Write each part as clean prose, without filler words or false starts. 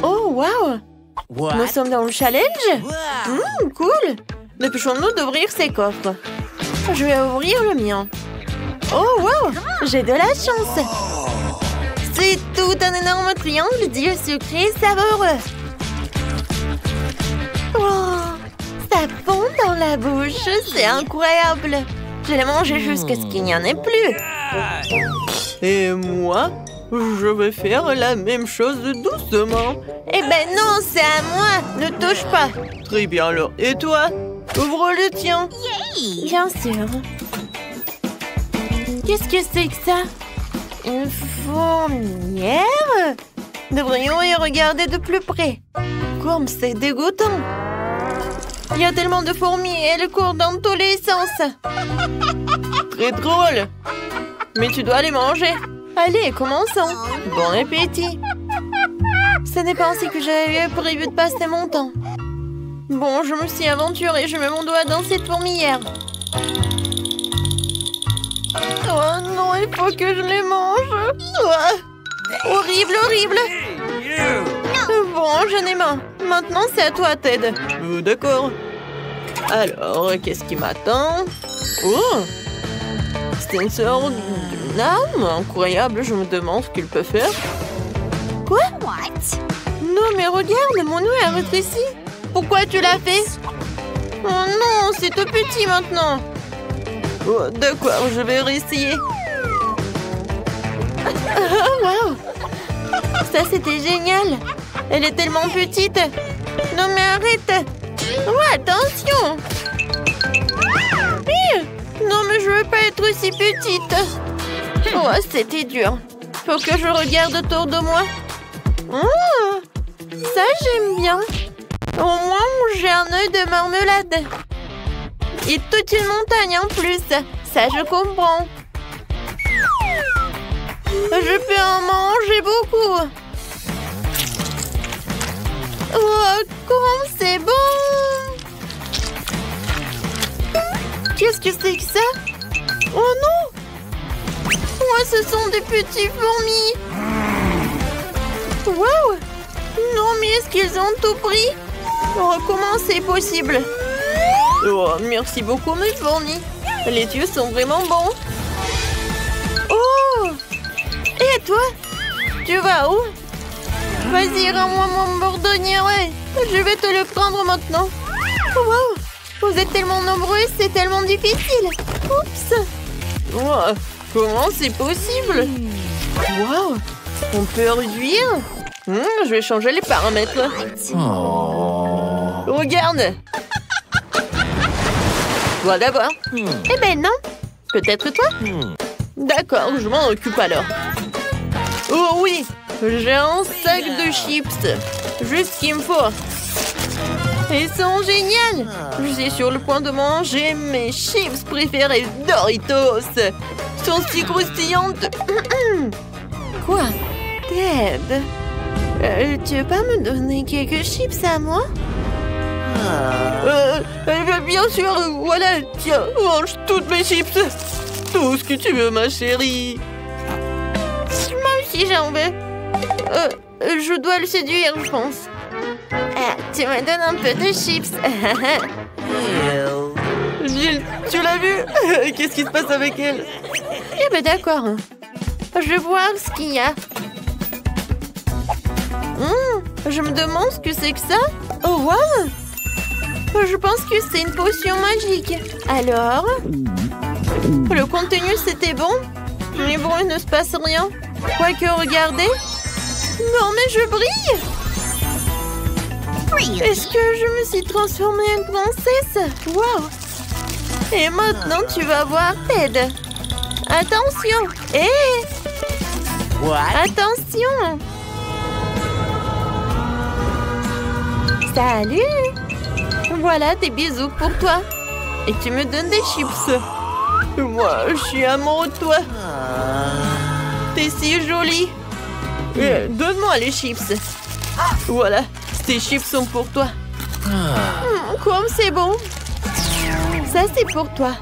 Oh, wow! Nous sommes dans le challenge? Cool! Dépêchons-nous d'ouvrir ces coffres. Je vais ouvrir le mien. Oh, wow! J'ai de la chance! C'est tout un énorme triangle d'îles sucrées savoureux. Oh, ça fond dans la bouche, c'est incroyable. Je l'ai mangé jusqu'à ce qu'il n'y en ait plus. Et moi, je vais faire la même chose doucement. Eh ben non, c'est à moi, ne touche pas. Très bien alors, et toi? Ouvre le tien. Bien sûr. Qu'est-ce que c'est que ça? Une fourmilière? Devrions y regarder de plus près. Comme c'est dégoûtant. Il y a tellement de fourmis et elles courent dans tous les sens. Très drôle. Mais tu dois les manger. Allez, commençons. Bon appétit. Ce n'est pas ainsi que j'avais prévu de passer mon temps. Bon, je me suis aventurée. Je mets mon doigt dans cette fourmilière. Oh non, il faut que je les mange. Oh, horrible, horrible. Bon, j'en ai marre. Maintenant, c'est à toi, Ted. D'accord. Alors, qu'est-ce qui m'attend? Oh, c'est une sorte d'une arme incroyable. Je me demande ce qu'il peut faire. Quoi? Non, mais regarde, mon nœud est rétréci. Pourquoi tu l'as fait? Oh non, c'est tout petit maintenant. Oh, d'accord, je vais réessayer. Oh, wow! Ça, c'était génial. Elle est tellement petite. Non, mais arrête. Oh, attention. Non, mais je veux pas être aussi petite. Oh, c'était dur. Faut que je regarde autour de moi. Oh, ça, j'aime bien. Au moins, j'ai un œil de marmelade. Et toute une montagne en plus. Ça, je comprends. Je peux en manger beaucoup. Oh, comme c'est bon! Qu'est-ce que c'est que ça? Oh non! Oh, ce sont des petits fourmis! Wow! Non, mais est-ce qu'ils ont tout pris? Oh, comment c'est possible? Oh, merci beaucoup, mes fourmis. Les yeux sont vraiment bons. Oh! Et toi? Tu vas où? Vas-y, rends-moi mon bourdonnière. Je vais te le prendre maintenant. Wow! Vous êtes tellement nombreux, c'est tellement difficile. Oups! Oh, comment c'est possible? Wow! On peut réduire? Je vais changer les paramètres. Oh. Regarde! Toi d'abord. Eh ben non. Peut-être toi? D'accord, je m'en occupe alors. Oh oui! J'ai un sac de chips. Juste ce qu'il me faut. Ils sont géniales. Je suis sur le point de manger mes chips préférés Doritos. Ils sont si croustillantes. Quoi? Ted? Tu veux pas me donner quelques chips à moi? Bien sûr, voilà, tiens, mange toutes mes chips. Tout ce que tu veux, ma chérie. Moi aussi, j'en veux. Je dois le séduire, je pense. Tu me donnes un peu de chips. Gilles, tu l'as vu? Qu'est-ce qui se passe avec elle? Eh ben d'accord. Je vais voir ce qu'il y a. Je me demande ce que c'est que ça. Oh, wow! Je pense que c'est une potion magique. Alors? Le contenu, c'était bon? Mais bon, il ne se passe rien. Quoique, regardez. Non, mais je brille! Est-ce que je me suis transformée en princesse? Wow! Et maintenant, tu vas voir Ted. Attention! Hé! Attention! Salut! Voilà des bisous pour toi. Et tu me donnes des chips. Moi, je suis amoureux de toi. T'es si jolie. Donne-moi les chips. Voilà, ces chips sont pour toi. Comme c'est bon. Ça, c'est pour toi.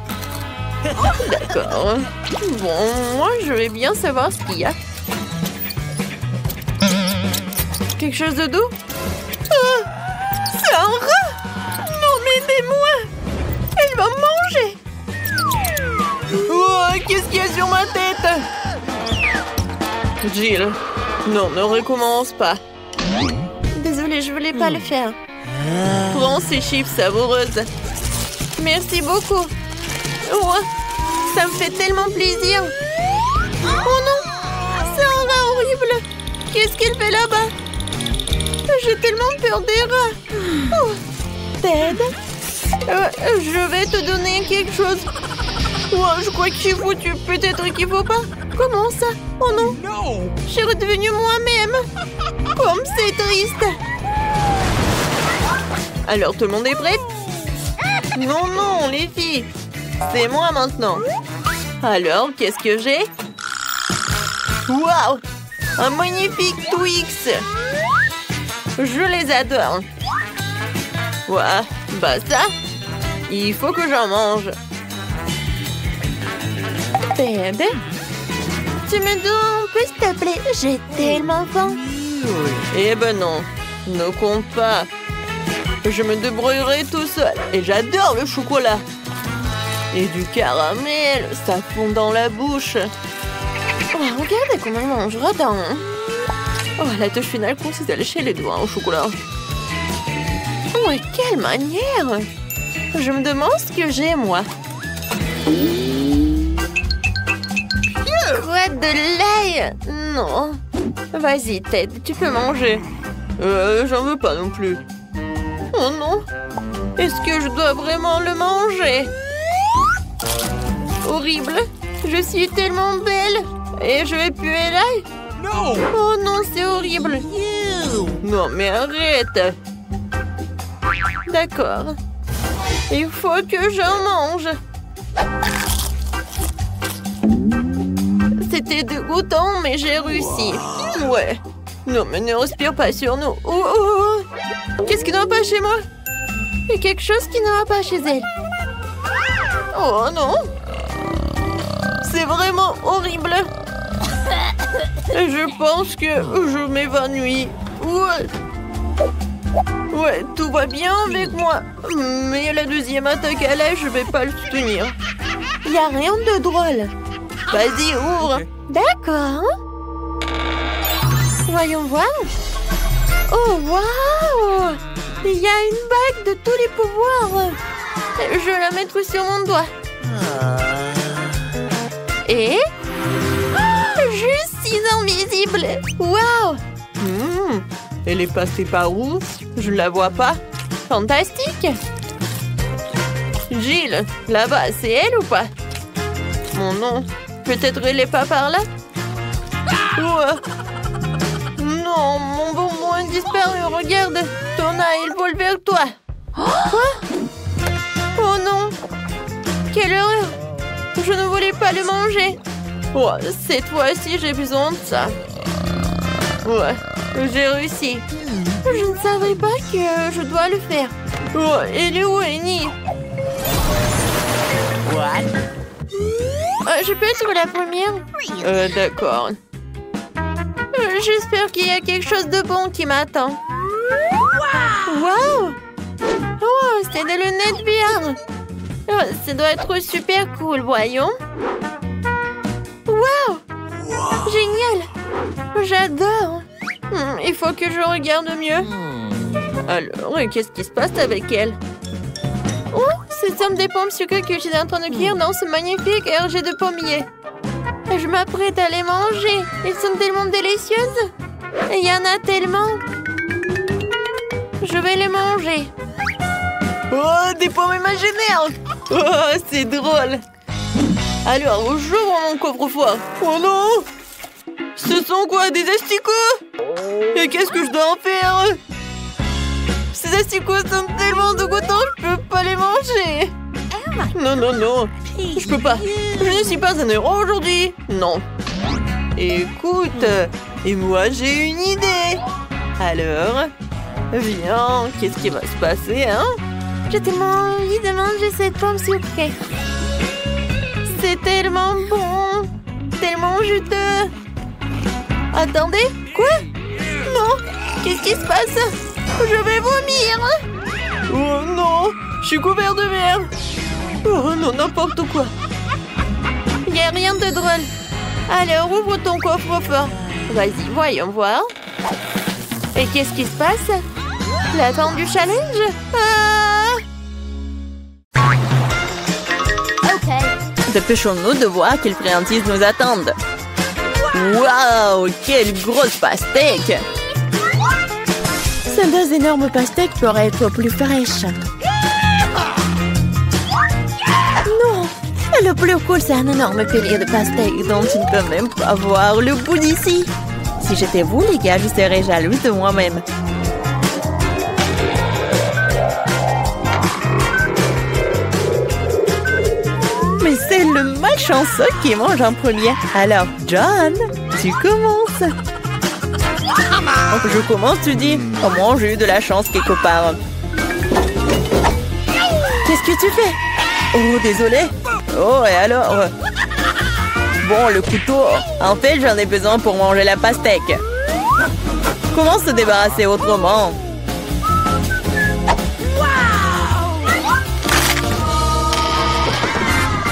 D'accord. Bon, moi, je vais bien savoir ce qu'il y a. Quelque chose de doux? Ah, c'est un rat! Non, mais aidez-moi! Elle va me manger! Oh, qu'est-ce qu'il y a sur ma tête? Jill, non, ne recommence pas. Désolée, je voulais pas le faire. Prends ces chips savoureuses. Merci beaucoup. Oh, ça me fait tellement plaisir. Oh non, c'est un rat horrible. Qu'est-ce qu'il fait là-bas? J'ai tellement peur des rats. Oh, Ted, je vais te donner quelque chose. Oh, je crois que j'ai foutu. Peut-être qu'il faut pas. Comment ça? Oh non, je suis redevenue moi-même. Comme c'est triste. Alors, tout le monde est prêt? Non, non, les filles. C'est moi maintenant. Alors, qu'est-ce que j'ai? Waouh! Un magnifique Twix! Je les adore. Ouah, bah ça, il faut que j'en mange. Ted, tu me donnes un peu, s'il te plaît? J'ai tellement faim. Eh ben non, ne compte pas. Je me débrouillerai tout seul. Et j'adore le chocolat. Et du caramel, ça fond dans la bouche. Oh, regardez comment elle mange, radin. Oh, la touche finale consiste à lécher les doigts au chocolat. Oh, et quelle manière! Je me demande ce que j'ai, moi. Quoi, de l'ail? Non. Vas-y, Ted, tu peux manger. J'en veux pas non plus. Oh non! Est-ce que je dois vraiment le manger? Horrible! Je suis tellement belle! Et je vais puer l'ail? No! Oh non, c'est horrible! Non, mais arrête! D'accord. Il faut que j'en mange. C'était dégoûtant, mais j'ai réussi. Ouais. Non, mais ne respire pas sur nous. Oh, oh, oh. Qu'est-ce qui ne va pas chez moi? Il y a quelque chose qui ne va pas chez elle. Oh non! C'est vraiment horrible. Je pense que je m'évanouis. Ouais, tout va bien avec moi. Mais la deuxième attaque à l'ail, je vais pas le soutenir. Il n'y a rien de drôle. Vas-y, ouvre. D'accord. Voyons voir. Oh, waouh! Il y a une bague de tous les pouvoirs. Je vais la mettre sur mon doigt. Et... je suis invisible. Waouh! Elle est passée par où? Je la vois pas. Fantastique! Jill, là-bas, c'est elle ou pas? Mon nom. Peut-être elle est pas par là? Non, mon bonbon a disparu. Regarde, ton œil, il vole vers toi. Quoi? Oh non! Quelle horreur! Je ne voulais pas le manger. Oh, cette fois-ci, j'ai besoin de ça. Ouais, j'ai réussi. Je ne savais pas que je dois le faire. Oh, elle est où, Annie? Je peux être la première? D'accord. J'espère qu'il y a quelque chose de bon qui m'attend. Wow! Oh, c'est des lunettes VR. Oh, ça doit être super cool, voyons. Wow! Génial! J'adore! Il faut que je regarde mieux. Alors, qu'est-ce qui se passe avec elle? Oh, ce sont des pommes sucrées que j'étais en train de cuire dans ce magnifique RG de pommier. Je m'apprête à les manger. Elles sont tellement délicieuses. Et il y en a tellement. Je vais les manger. Oh, des pommes imaginaires! Oh, c'est drôle! Alors, j'ouvre mon coffre-fort. Oh non! Ce sont quoi, des asticots? Et qu'est-ce que je dois en faire? Ces asticots sont tellement dégoûtants, je peux pas les manger. Non, non, non. Je peux pas. Je ne suis pas un héros aujourd'hui. Non. Écoute, et moi j'ai une idée. Alors, viens, qu'est-ce qui va se passer, hein? J'ai tellement envie de manger cette pomme sucrée. C'est tellement bon, tellement juteux. Attendez, quoi? Non, Qu'est-ce qui se passe? Je vais vomir. Oh non, je suis couvert de merde. Oh non, n'importe quoi. Y a rien de drôle. Alors, ouvre ton coffre-fort. Vas-y, voyons voir. Et qu'est-ce qui se passe? L'attente du challenge? Dépêchons-nous de voir quelles friandises nous attendent. Waouh, quelle grosse pastèque! Ces deux énormes pastèques pourraient être plus fraîches. Non! Le plus cool, c'est un énorme pilier de pastèques dont tu ne peux même pas voir le bout d'ici. Si j'étais vous, les gars, je serais jalouse de moi-même. Mais c'est le malchanceux qui mange en premier. Alors, John, tu commences. Je commence, tu dis? Au moins, j'ai eu de la chance quelque part. Qu'est-ce que tu fais? Oh, désolé. Oh, et alors? Bon, le couteau. En fait, j'en ai besoin pour manger la pastèque. Comment se débarrasser autrement?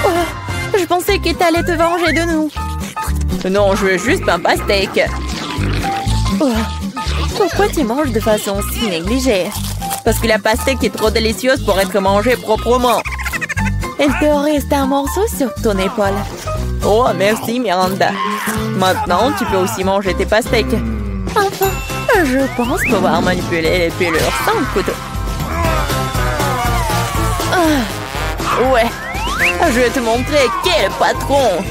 Oh, je pensais que t'allais te venger de nous. Non, je veux juste un pastèque. Oh, pourquoi tu manges de façon si négligée? Parce que la pastèque est trop délicieuse pour être mangée proprement. Il te reste un morceau sur ton épaule. Oh, merci Miranda. Maintenant, tu peux aussi manger tes pastèques. Enfin, je pense pouvoir manipuler les pelures sans le couteau. Ah, ouais, je vais te montrer quel patron.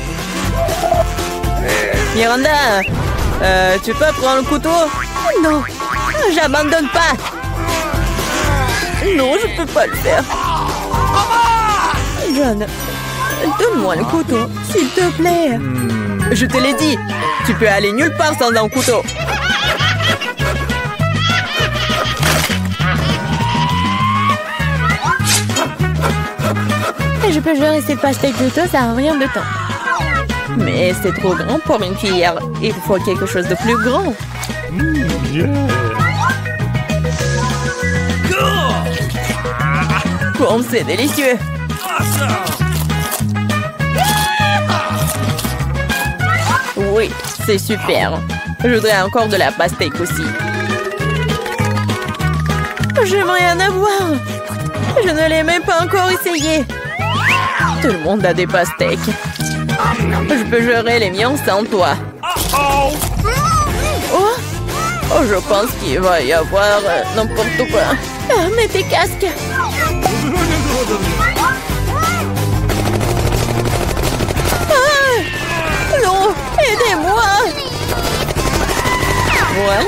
Miranda, tu peux prendre le couteau? Non, j'abandonne pas. Non, je peux pas le faire. John, donne-moi le couteau, s'il te plaît. Je te l'ai dit, tu peux aller nulle part sans un couteau. Et je peux gérer cette pastèque de toast à rien de temps. Mais c'est trop grand pour une cuillère. Il faut quelque chose de plus grand. Bon, c'est délicieux. Oui, c'est super. Je voudrais encore de la pastèque aussi. J'aimerais en avoir. Je ne l'ai même pas encore essayé. Tout le monde a des pastèques. Je peux gérer les miens sans toi. Oh, je pense qu'il va y avoir n'importe quoi. Ah, mets tes casques. Ah, non, aidez-moi. Ouais.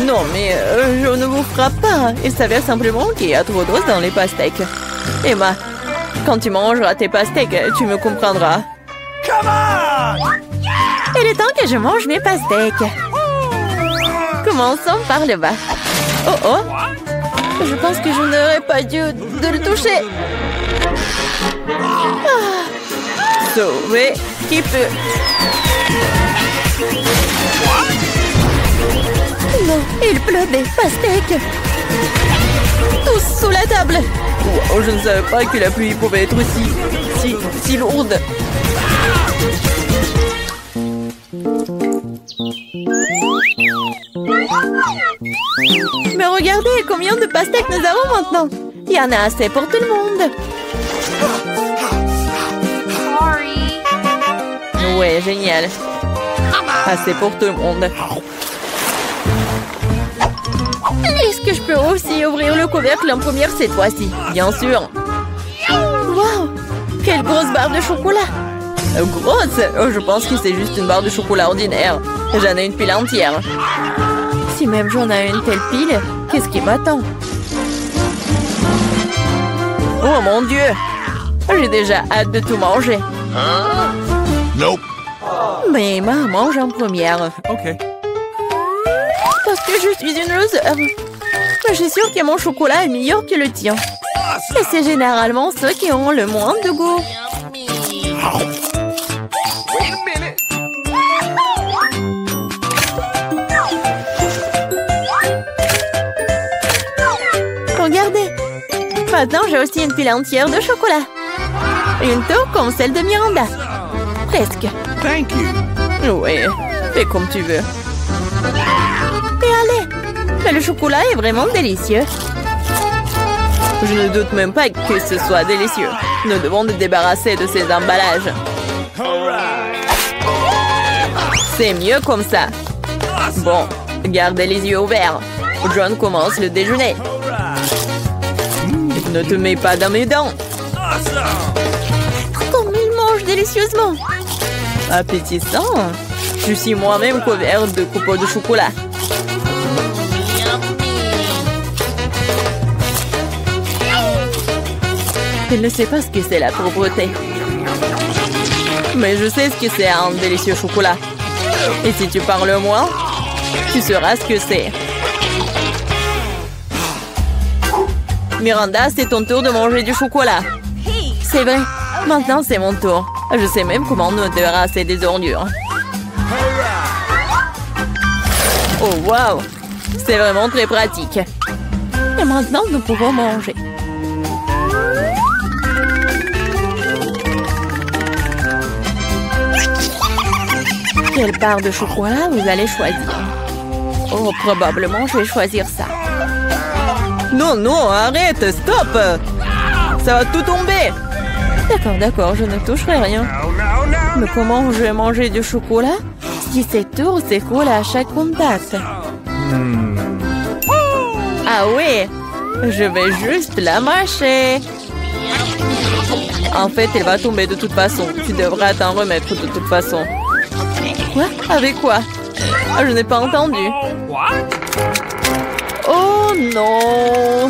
Non, mais je ne vous frappe pas. Il s'avère simplement qu'il y a trop d'os dans les pastèques. Emma, quand tu mangeras tes pastèques, tu me comprendras. Il est temps que je mange mes pastèques. Commençons par le bas. Oh oh! Je pense que je n'aurais pas dû de le toucher. Ah. Sauver qui peut. Non, il pleut des pastèques. Tous sous la table. Oh, je ne savais pas que la pluie pouvait être si lourde. Mais regardez combien de pastèques nous avons maintenant. Il y en a assez pour tout le monde. Ouais, génial. Assez pour tout le monde. Est-ce que je peux aussi ouvrir le couvercle en première cette fois-ci? Bien sûr. Wow! Quelle grosse barre de chocolat! Grosse? Oh, je pense que c'est juste une barre de chocolat ordinaire. J'en ai une pile entière. Si même j'en ai une telle pile, qu'est-ce qui m'attend? Oh mon Dieu! J'ai déjà hâte de tout manger. Nope. Mais Emma mange en première. Ok. Parce que je suis une loser. Je suis sûre que mon chocolat est meilleur que le tien. Et c'est généralement ceux qui ont le moins de goût. Maintenant, j'ai aussi une pile entière de chocolat. Une tour comme celle de Miranda. Presque. Thank you. Oui, fais comme tu veux. Et allez, mais le chocolat est vraiment délicieux. Je ne doute même pas que ce soit délicieux. Nous devons nous débarrasser de ces emballages. C'est mieux comme ça. Bon, gardez les yeux ouverts. John commence le déjeuner. Ne te mets pas dans mes dents. Comme il mange délicieusement. Appétissant. Je suis moi-même couvert de copeaux de chocolat. Il ne sait pas ce que c'est la pauvreté. Mais je sais ce que c'est un délicieux chocolat. Et si tu parles moins, tu sauras ce que c'est. Miranda, c'est ton tour de manger du chocolat. C'est vrai. Maintenant, c'est mon tour. Je sais même comment nous débarrasser des ordures. Oh, wow! C'est vraiment très pratique. Et maintenant, nous pouvons manger. Quelle part de chocolat vous allez choisir? Oh, probablement, je vais choisir ça. Non, non, arrête, stop! Ça va tout tomber! D'accord, je ne toucherai rien. Mais comment je vais manger du chocolat si cette tour s'écoule à chaque contact? Ah oui! Je vais juste la mâcher. En fait, elle va tomber de toute façon. Tu devras t'en remettre de toute façon. Quoi? Avec quoi? Ah, je n'ai pas entendu. Oh non!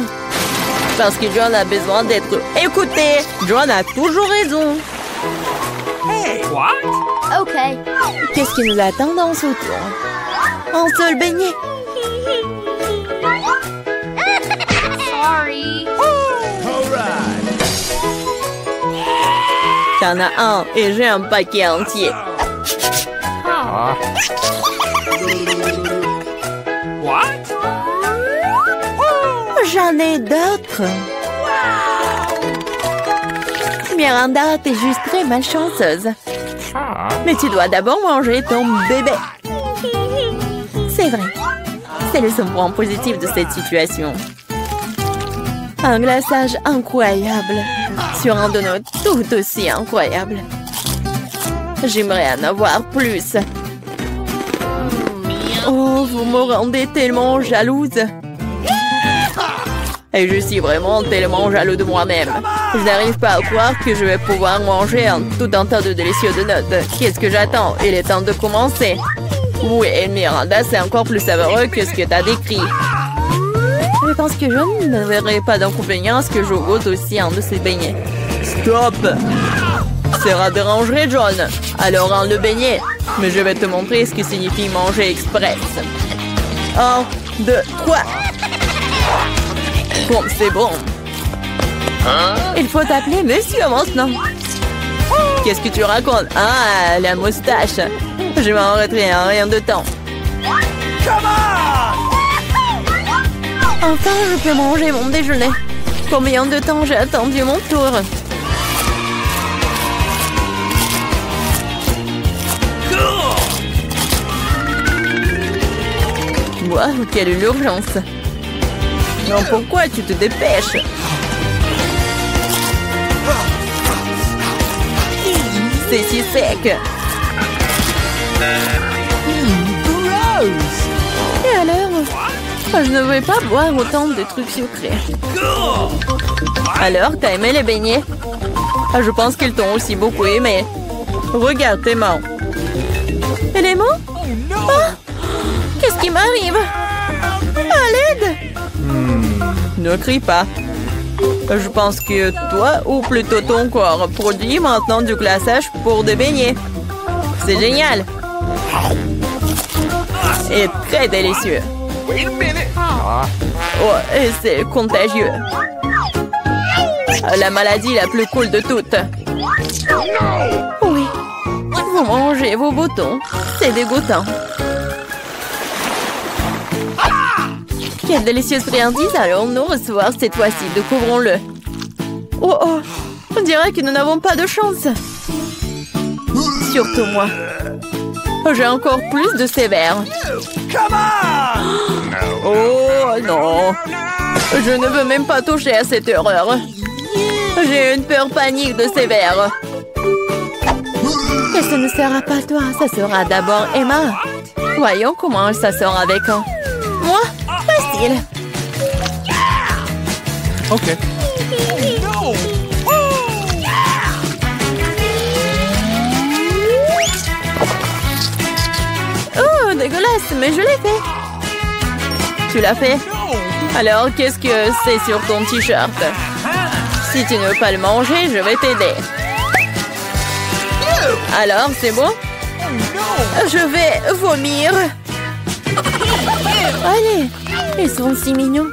Parce que John a besoin d'être écouté. John a toujours raison. OK. Qu'est-ce qui nous attend dans ce tour? Un seul beignet. Sorry. T'en as un et j'ai un paquet entier. J'en ai d'autres. Miranda, t'es juste très malchanceuse. Mais tu dois d'abord manger ton bébé. C'est vrai. C'est le seul point positif de cette situation. Un glaçage incroyable sur un donut tout aussi incroyable. J'aimerais en avoir plus. Oh, vous me rendez tellement jalouse. Et je suis vraiment tellement jaloux de moi-même. Je n'arrive pas à croire que je vais pouvoir manger tout un tas de délicieux donuts. Qu'est-ce que j'attends? Il est temps de commencer. Oui, Miranda, c'est encore plus savoureux que ce que tu as décrit. Je pense que je ne verrai pas d'inconvénient à ce que je goûte aussi un de ces beignets. Stop! Ça dérangerait, John. Alors, un le beignet. Mais je vais te montrer ce que signifie manger express. 1, 2, 3. Bon, c'est bon. Il faut t'appeler monsieur maintenant. Qu'est-ce que tu racontes? Ah, la moustache. Je m'arrêterai en rien de temps. Enfin, je peux manger mon déjeuner. Combien de temps j'ai attendu mon tour? Wow, quelle urgence! Non, pourquoi tu te dépêches? C'est si sec! Et alors? Je ne vais pas boire autant de trucs sucrés. Alors, t'as aimé les beignets? Je pense qu'ils t'ont aussi beaucoup aimé. Regarde tes mains. Et les mains? Oh! Qu'est-ce qui m'arrive? À l'aide! Ne crie pas. Je pense que toi, ou plutôt ton corps, produit maintenant du glaçage pour des beignets. C'est génial! Et très délicieux. Oh, et c'est contagieux. La maladie la plus cool de toutes. Oui. Vous mangez vos boutons. C'est dégoûtant. Quelle délicieuse friandise allons-nous recevoir cette fois-ci? Découvrons-le. Oh oh, on dirait que nous n'avons pas de chance. Surtout moi. J'ai encore plus de ces verres. Oh non. Je ne veux même pas toucher à cette horreur. J'ai une peur panique de ces verres. Et ce ne sera pas toi, ça sera d'abord Emma. Voyons comment elle s'assort avec un. Moi, facile. Ok. Oh, dégueulasse, mais je l'ai fait. Tu l'as fait? Alors, qu'est-ce que c'est sur ton t-shirt? Si tu ne veux pas le manger, je vais t'aider. Alors, c'est bon? Je vais vomir. Allez, ils sont si mignons.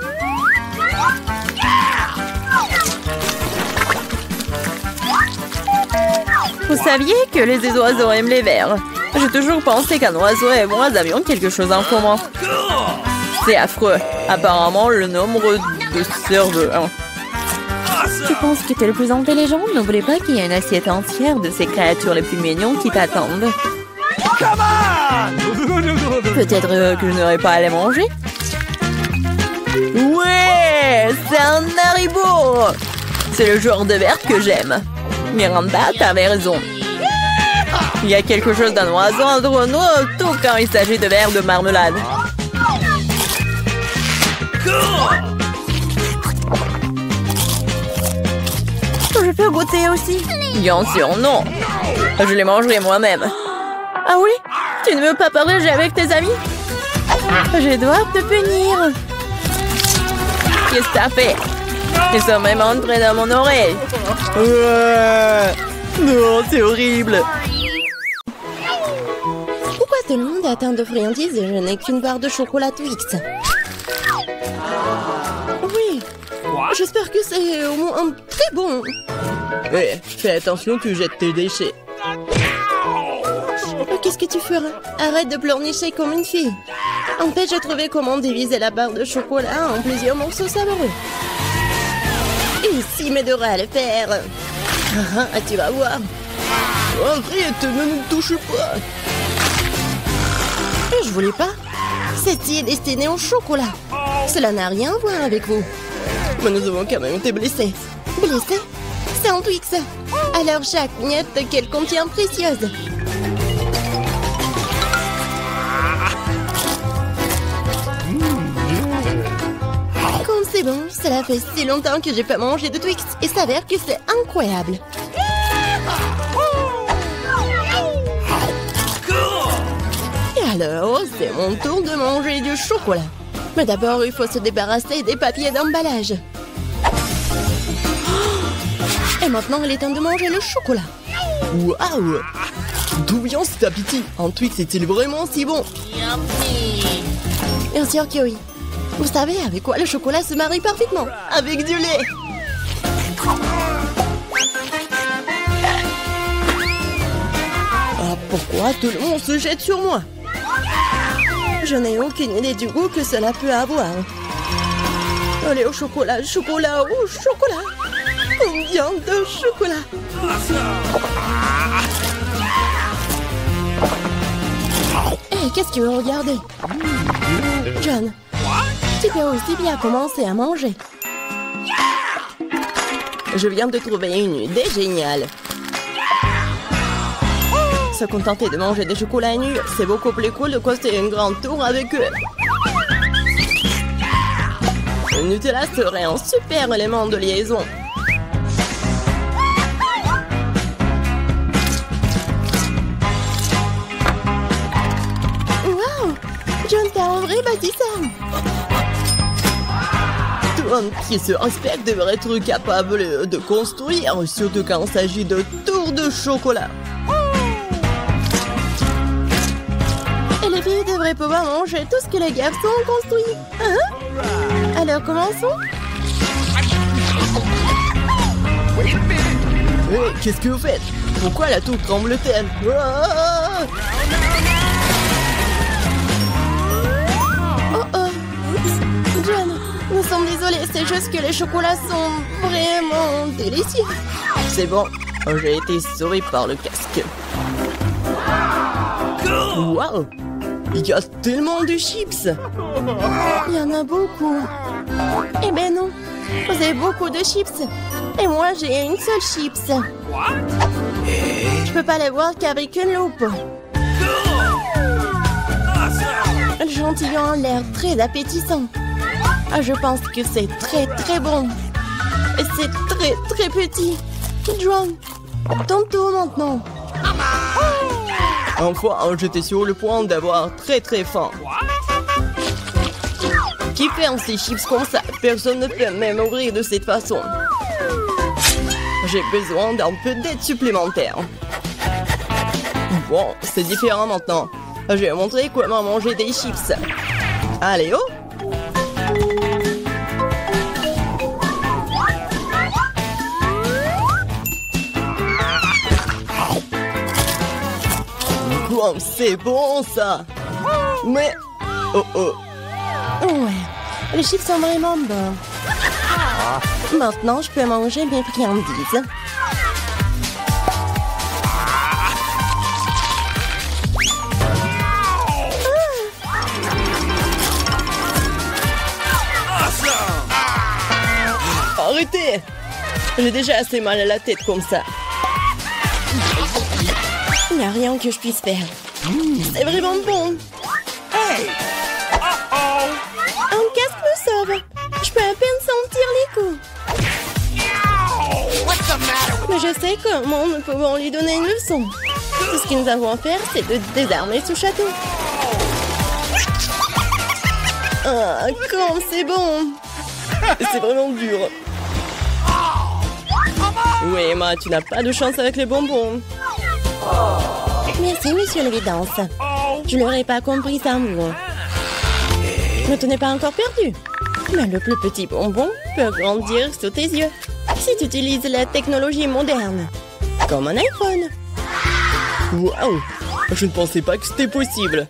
Vous saviez que les oiseaux aiment les vers? J'ai toujours pensé qu'un oiseau et moi avions quelque chose en commun. C'est affreux. Apparemment, le nombre de cerveaux. Tu penses que tu es le plus intelligent? N'oublie pas qu'il y a une assiette entière de ces créatures les plus mignonnes qui t'attendent. Peut-être que je n'aurais pas à les manger. Ouais, c'est un Haribo. C'est le genre de verre que j'aime. Miranda, t'avais raison. Il y a quelque chose d'un oiseau entre nous, tout quand il s'agit de verres de marmelade. Je peux goûter aussi? Bien sûr, non. Je les mangerai moi-même. Ah oui? Tu ne veux pas partager avec tes amis? Je dois te punir. Qu'est-ce que t'as fait? Ils sont même entrés dans mon oreille. Non, c'est horrible. Pourquoi tout le monde est atteint de friandises et je n'ai qu'une barre de chocolat Twix? Oui, j'espère que c'est au moins très bon. Hé, fais attention, tu jettes tes déchets. Qu'est-ce que tu feras? Arrête de pleurnicher comme une fille. Empêche de trouver comment diviser la barre de chocolat en plusieurs morceaux savoureux. Ici m'aidera à le faire. Ah, tu vas voir. Arrête, ne nous touche pas. Je voulais pas. Ceci est destiné au chocolat. Cela n'a rien à voir avec vous. Mais nous avons quand même été blessés. Blessés? C'est un Twix. Alors chaque miette qu'elle contient précieuse. Comme c'est bon, cela fait si longtemps que j'ai pas mangé de Twix et s'avère que c'est incroyable. Et alors, c'est mon tour de manger du chocolat. Mais d'abord, il faut se débarrasser des papiers d'emballage. Et maintenant, il est temps de manger le chocolat. Waouh! D'où vient cet appétit? Un Twix est-il vraiment si bon? Bien sûr que oui. Vous savez avec quoi le chocolat se marie parfaitement? Avec du lait! Ah, pourquoi tout le monde se jette sur moi? Je n'ai aucune idée du goût que cela peut avoir. Allez, au chocolat, chocolat, au chocolat! Combien de chocolat? Hé, qu'est-ce que vous regardez? John, tu peux aussi bien commencer à manger. Je viens de trouver une idée géniale. Se contenter de manger des chocolats nus, c'est beaucoup plus cool de coster une grande tour avec eux. Le Nutella serait un super élément de liaison. Wow! John, t'es un vrai bâtisseur! Tout homme qui se respecte devrait être capable de construire, surtout quand il s'agit de tours de chocolat. Et les filles devraient pouvoir manger tout ce que les garçons ont construit. Hein? Alors commençons. Hey, qu'est-ce que vous faites? Pourquoi la tour tremble-t-elle? Oh oh! John, nous sommes désolés. Désolée, c'est juste que les chocolats sont vraiment délicieux. C'est bon, j'ai été sauvée par le casque. Waouh! Il y a tellement de chips! Il y en a beaucoup. Eh ben non, vous avez beaucoup de chips. Et moi, j'ai une seule chips. Je peux pas les voir qu'avec une loupe. L'échantillon a l'air très appétissant. Je pense que c'est très très bon. Et c'est très très petit. John, ton tour maintenant. Enfin, j'étais sur le point d'avoir très très faim. Qui ferme ces chips comme ça? Personne ne peut même ouvrir de cette façon. J'ai besoin d'un peu d'aide supplémentaire. Bon, c'est différent maintenant. Je vais montrer comment manger des chips. Allez, oh! Wow, c'est bon ça! Mais... Oh oh! Ouais, les chips sont vraiment bons. Maintenant, je peux manger mes friandises. Arrêtez! J'ai déjà assez mal à la tête comme ça. Il n'y a rien que je puisse faire. C'est vraiment bon. Hey! Un casque me sauve. Je peux à peine sentir les coups. Mais je sais comment nous pouvons lui donner une leçon. Tout ce que nous avons à faire, c'est de désarmer ce château. Ah, comme c'est bon. C'est vraiment dur. Oui, Emma, tu n'as pas de chance avec les bonbons. Merci, monsieur l'évidence. Je l'aurais pas compris sans vous. Ne t'en es pas encore perdu. Mais le plus petit bonbon peut grandir sous tes yeux si tu utilises la technologie moderne. Comme un iPhone. Waouh! Je ne pensais pas que c'était possible.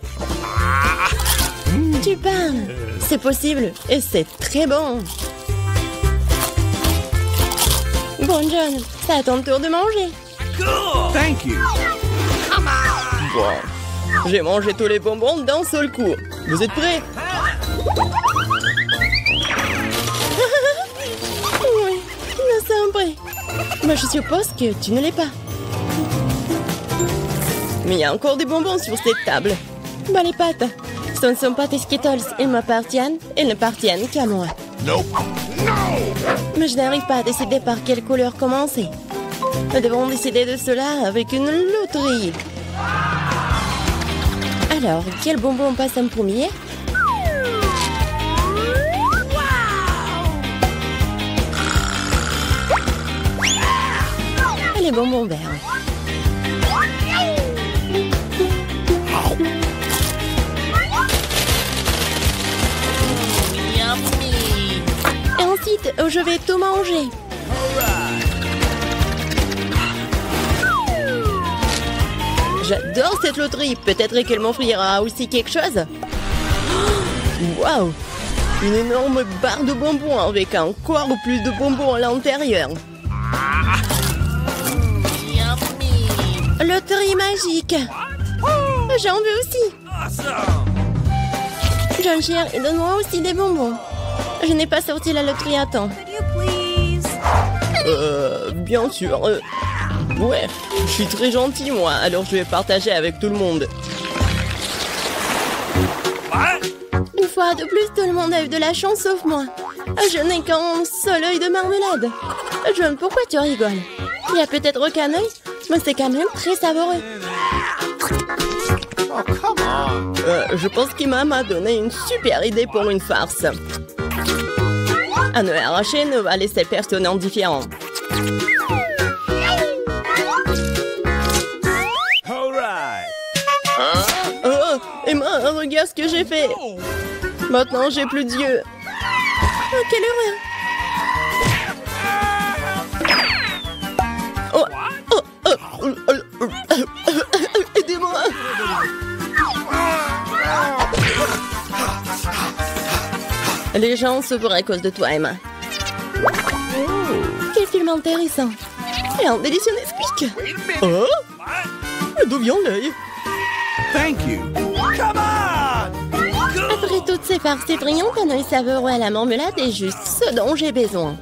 Tu parles. C'est possible et c'est très bon. Bon, John, c'est à ton tour de manger. Thank you. Bon, j'ai mangé tous les bonbons d'un seul coup. Vous êtes prêts? Oui, nous sommes prêts. Mais je suppose que tu ne l'es pas. Mais il y a encore des bonbons sur cette table. Bah les pattes, ce ne sont pas tes Skittles. Ils m'appartiennent et n'appartiennent qu'à moi. Nope. Mais je n'arrive pas à décider par quelle couleur commencer. Nous devons décider de cela avec une loterie. Alors, quel bonbon passe en premier? Les bonbons verts. Et ensuite, je vais tout manger. J'adore cette loterie. Peut-être qu'elle m'offrira aussi quelque chose. Waouh! Une énorme barre de bonbons avec encore plus de bonbons à l'intérieur. Loterie magique. J'en veux aussi. John Cher, donne-moi aussi des bonbons. Je n'ai pas sorti la loterie à temps. Bien sûr. Ouais, je suis très gentil, moi, alors je vais partager avec tout le monde. Une fois de plus, tout le monde a eu de la chance sauf moi. Je n'ai qu'un seul œil de marmelade. John, pourquoi tu rigoles? Il y a peut-être aucun œil, mais c'est quand même très savoureux. Je pense qu'Emma m'a donné une super idée pour une farce. Un œil arraché ne va laisser personne indifférent. Oh, Emma, regarde ce que j'ai fait. Maintenant, j'ai plus d'yeux. Oh, quelle horreur. Oh, oh, oh, aidez-moi. Les gens se pourraient à cause de toi, Emma. Quel film intéressant. Et un délicieux Nesquik. Oh, d'où vient l'œil? Thank you. Come on! Après toutes ces farces, c'est brillant qu'un œil savoureux à la marmelade est juste ce dont j'ai besoin.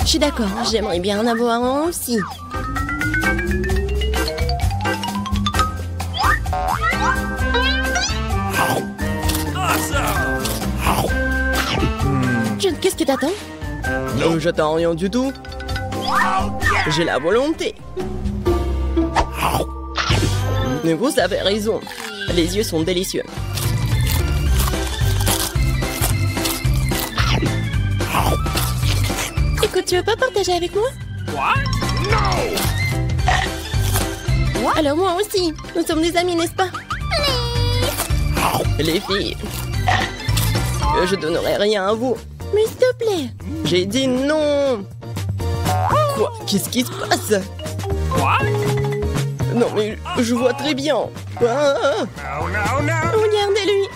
Je suis d'accord, j'aimerais bien en avoir un aussi. John, qu'est-ce que t'attends? J'attends rien du tout. J'ai la volonté. Mais vous avez raison. Les yeux sont délicieux. Écoute, tu veux pas partager avec moi? Alors moi aussi. Nous sommes des amis, n'est-ce pas? Les filles, je donnerai rien à vous. Mais s'il te plaît. J'ai dit non. Quoi? Qu'est-ce qui se passe? Non mais je vois très bien. Ah. Regardez-lui.